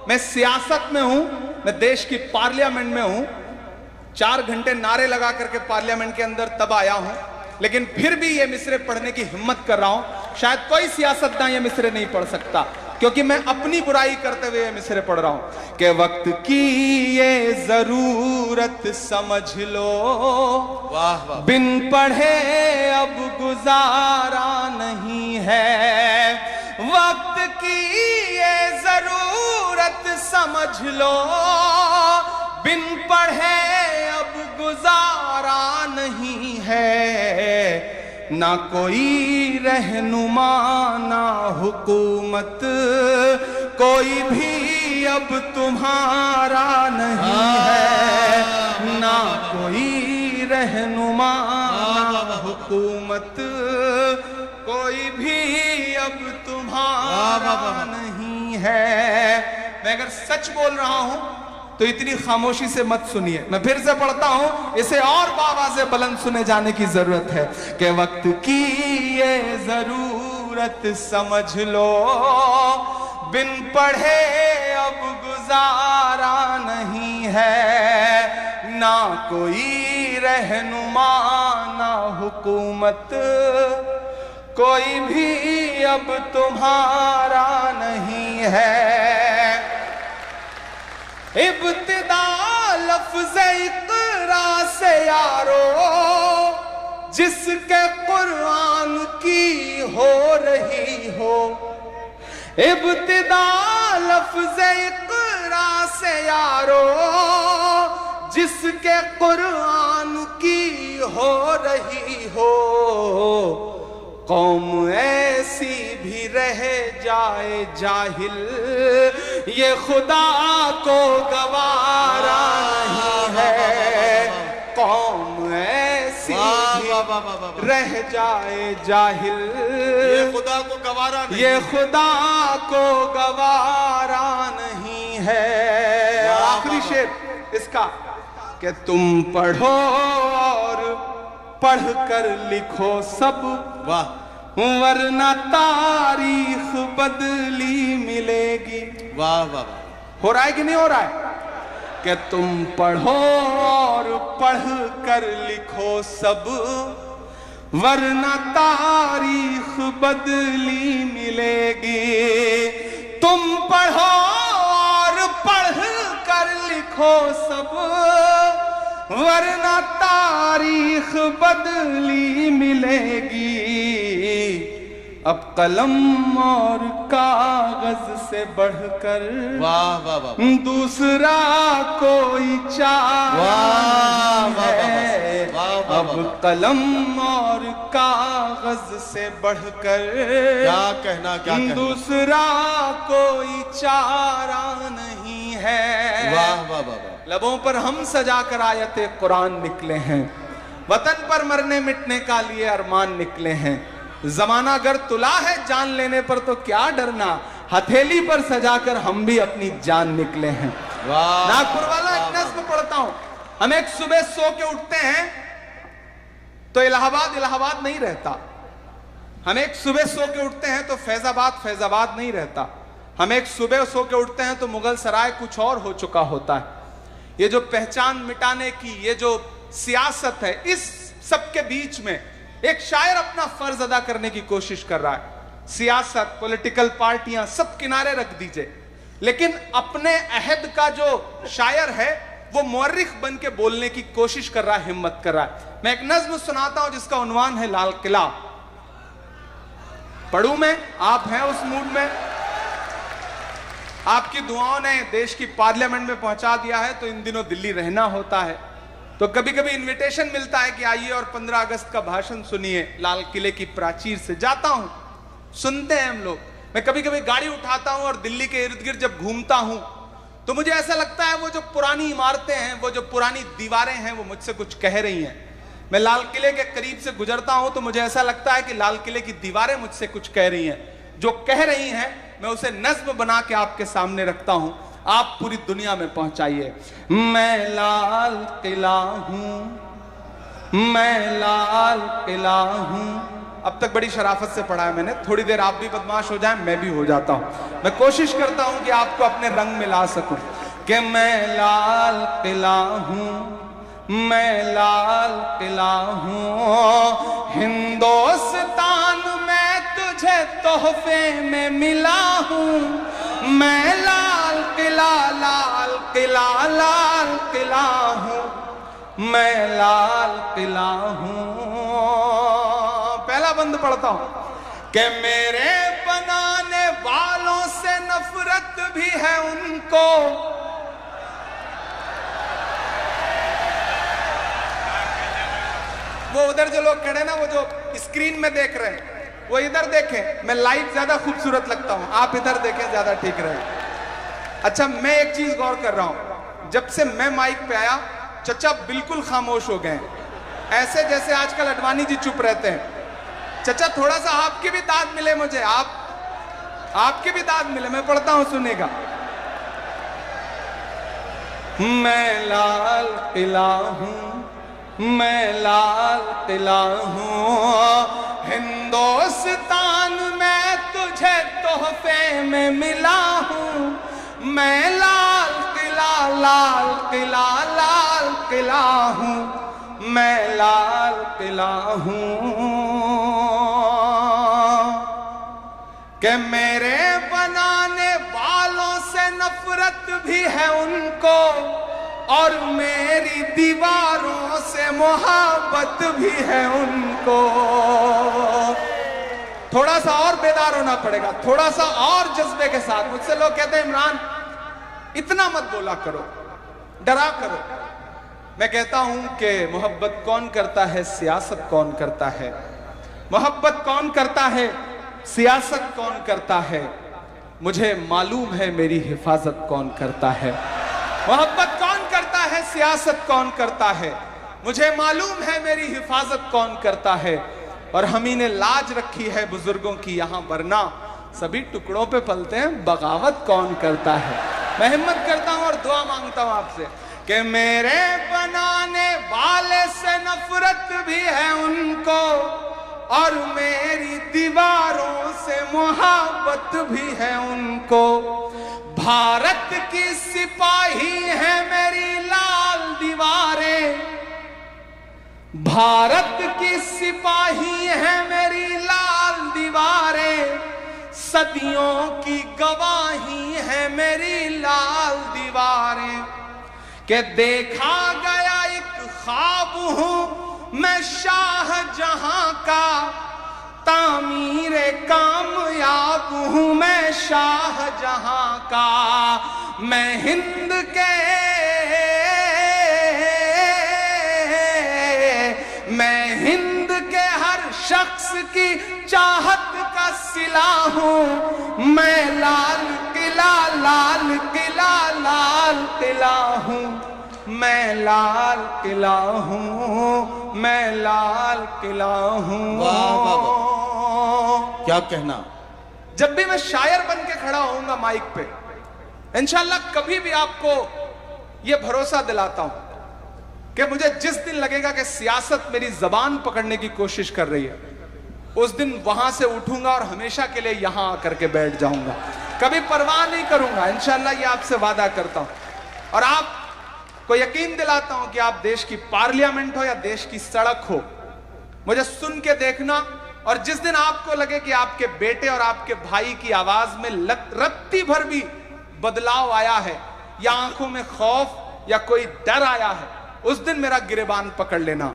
मैं सियासत में हूं, मैं देश की पार्लियामेंट में हूं, 4 घंटे नारे लगा करके पार्लियामेंट के अंदर तब आया हूं, लेकिन फिर भी ये मिसरे पढ़ने की हिम्मत कर रहा हूं। शायद कोई सियासतदान ये मिसरे नहीं पढ़ सकता, क्योंकि मैं अपनी बुराई करते हुए ये मिसरे पढ़ रहा हूं कि वक्त की ये जरूरत समझ लो, वाह वाह, बिन पढ़े अब गुजारा नहीं है। वक्त की ये जरूरत समझ लो, बिन पढ़े अब गुजारा नहीं है। ना कोई रहनुमा ना हुकूमत, कोई भी अब तुम्हारा नहीं है। ना कोई रहनुमा ना हुकूमत, कोई भी अब तुम्हारा नहीं है। मैं अगर सच बोल रहा हूं तो इतनी खामोशी से मत सुनिए, मैं फिर से पढ़ता हूं, इसे और आवाज़ बुलंद सुने जाने की जरूरत है कि वक्त की ये जरूरत समझ लो, बिन पढ़े अब गुजारा नहीं है। ना कोई रहनुमा ना हुकूमत, कोई भी अब तुम्हारा नहीं है। इब्तिदा लफ्ज़ इक़रा से यारो, जिसके कुरान की हो रही हो। इब्तिदा लफ्ज़ इक़रा से यारो, जिसके कुरान की हो रही हो। कौम ऐसी भी रह जाए जाहिल, ये खुदा को गवारा नहीं है। कौम ऐसी भी रह जाए जाहिल, ये खुदा को गवारा नहीं, ये खुदा को गवारा नहीं है। आखिरी शेर इसका कि तुम पढ़ो और पढ़ कर लिखो सब, वाह, वरना तारीख बदली मिलेगी। वाह वाह, हो रहा है कि नहीं हो रहा है कि तुम पढ़ो और पढ़ कर लिखो सब, वरना तारीख बदली मिलेगी। तुम पढ़ो और पढ़ कर लिखो सब, वरना तारीख बदली मिलेगी। अब कलम और कागज से बढ़कर, वाह वाह वाह, दूसरा कोई चारा है। अब कलम और कागज से बढ़कर, क्या कहना, क्या कहना, दूसरा कोई चारा नहीं है। वाह वाह वाह, लबों पर हम सजा कर आयते कुरान निकले हैं, वतन पर मरने मिटने का लिए अरमान निकले हैं। जमाना अगर तुला है जान लेने पर तो क्या डरना, हथेली पर सजाकर हम भी अपनी जान निकले हैं। नागपुर वाला एक नज़्म पढ़ता हूं। हम एक सुबह सो के उठते हैं तो इलाहाबाद इलाहाबाद नहीं रहता। हम एक सुबह सो के उठते हैं तो फैजाबाद फैजाबाद नहीं रहता। हम एक सुबह सो के उठते हैं तो मुगल सराय कुछ और हो चुका होता है। ये जो पहचान मिटाने की ये जो सियासत है, इस सब के बीच में एक शायर अपना फर्ज अदा करने की कोशिश कर रहा है। सियासत, पॉलिटिकल पार्टियां सब किनारे रख दीजिए, लेकिन अपने अहद का जो शायर है वो मुअर्रिख बन के बोलने की कोशिश कर रहा है, हिम्मत कर रहा है। मैं एक नज्म सुनाता हूं जिसका उन्वान है लाल किला। पढ़ूं मैं? आप हैं उस मूड में? आपकी दुआओं ने देश की पार्लियामेंट में पहुंचा दिया है, तो इन दिनों दिल्ली रहना होता है, तो कभी कभी इनविटेशन मिलता है कि आइए और 15 अगस्त का भाषण सुनिए। लाल किले की प्राचीर से जाता हूं, सुनते हैं हम लोग। मैं कभी कभी गाड़ी उठाता हूं और दिल्ली के इर्द गिर्द जब घूमता हूं तो मुझे ऐसा लगता है वो जो पुरानी इमारतें हैं, वो जो पुरानी दीवारें हैं, वो मुझसे कुछ कह रही हैं। मैं लाल किले के करीब से गुजरता हूं तो मुझे ऐसा लगता है कि लाल किले की दीवारें मुझसे कुछ कह रही हैं। जो कह रही हैं मैं उसे नज्म बना के आपके सामने रखता हूं, आप पूरी दुनिया में पहुंचाइए। मैं लाल किला हूं, मैं लाल किला हूं, अब तक बड़ी शराफत से पढ़ा है मैंने, थोड़ी देर आप भी बदमाश हो जाएं, मैं भी हो जाता हूं। मैं कोशिश करता हूं कि आपको अपने रंग में ला सकूं। कि मैं लाल किला हूं, मैं लाल किला हूं, हिंदुस्तान में तुझे तोहफे में मिला हूं। मैं लाल किला, लाल किला, लाल किला हूं, मैं लाल किला हूं। पहला बंद पढ़ता हूं कि मेरे बनाने वालों से नफरत भी है उनको, वो उधर जो लोग खड़े ना, वो जो स्क्रीन में देख रहे हैं, वो इधर देखें। मैं लाइट ज्यादा खूबसूरत लगता हूं, आप इधर देखें, ज्यादा ठीक रहे। अच्छा, मैं एक चीज गौर कर रहा हूं, जब से मैं माइक पे आया चचा बिल्कुल खामोश हो गए, ऐसे जैसे आजकल अडवाणी जी चुप रहते हैं। चचा थोड़ा सा आपकी भी दाद मिले मुझे, आपकी भी दाद मिले। मैं पढ़ता हूं, सुनेगा। मैं लाल किला हूं, मैं लाल किला हूं, हिंदुस्तान में तुझे तोहफे में मिला हूं। मैं लाल किला, लाल किला, लाल किला हूं, मैं लाल किला हूं। कि मेरे बनाने वालों से नफरत भी है उनको, और मेरी दीवारों से मोहब्बत भी है उनको। थोड़ा सा और बेदार होना पड़ेगा, थोड़ा सा और जज्बे के साथ। मुझसे लोग कहते हैं इमरान इतना मत बोला करो, डरा करो। मैं कहता हूं कि मोहब्बत कौन करता है, सियासत कौन करता है। मोहब्बत कौन करता है, सियासत कौन करता है। मुझे मालूम है मेरी हिफाजत कौन करता है। मोहब्बत कौन करता है, सियासत कौन करता है। मुझे मालूम है मेरी हिफाजत कौन करता है। और हम ही ने लाज रखी है बुजुर्गों की यहां, वरना सभी टुकड़ों पे पलते हैं, बगावत कौन करता है। मैं हिम्मत करता हूं और दुआ मांगता हूं आपसे कि मेरे बनाने वाले से नफरत भी है उनको, और मेरी दीवारों से मोहब्बत भी है उनको। भारत की सिपाही है मेरी लाल दीवारें, भारत की सिपाही है मेरी लाल दीवारें, सदियों की गवाही है मेरी लाल दीवारें। कि देखा गया एक ख्वाब हूं मैं शाहजहां का, तामीरे कामयाब हूं मैं शाहजहां का। मैं हिंद के, मैं हिंद के हर शख्स की चाहत का सिला हूं। मैं लाल किला, लाल किला, लाल किला हूं, मैं लाल किला हूं, मैं लाल किला हूं। वाह वाह वाह, क्या कहना। जब भी मैं शायर बन के खड़ा होऊंगा माइक पे, इंशाल्लाह कभी भी आपको यह भरोसा दिलाता हूं कि मुझे जिस दिन लगेगा कि सियासत मेरी जबान पकड़ने की कोशिश कर रही है, उस दिन वहां से उठूंगा और हमेशा के लिए यहां आकर के बैठ जाऊंगा। कभी परवाह नहीं करूंगा, इंशाल्लाह ये आपसे वादा करता हूं। और आपको यकीन दिलाता हूं कि आप देश की पार्लियामेंट हो या देश की सड़क हो, मुझे सुन के देखना। और जिस दिन आपको लगे कि आपके बेटे और आपके भाई की आवाज में रत्ती भर भी बदलाव आया है, या आंखों में खौफ या कोई डर आया है, उस दिन मेरा गिरेबान पकड़ लेना।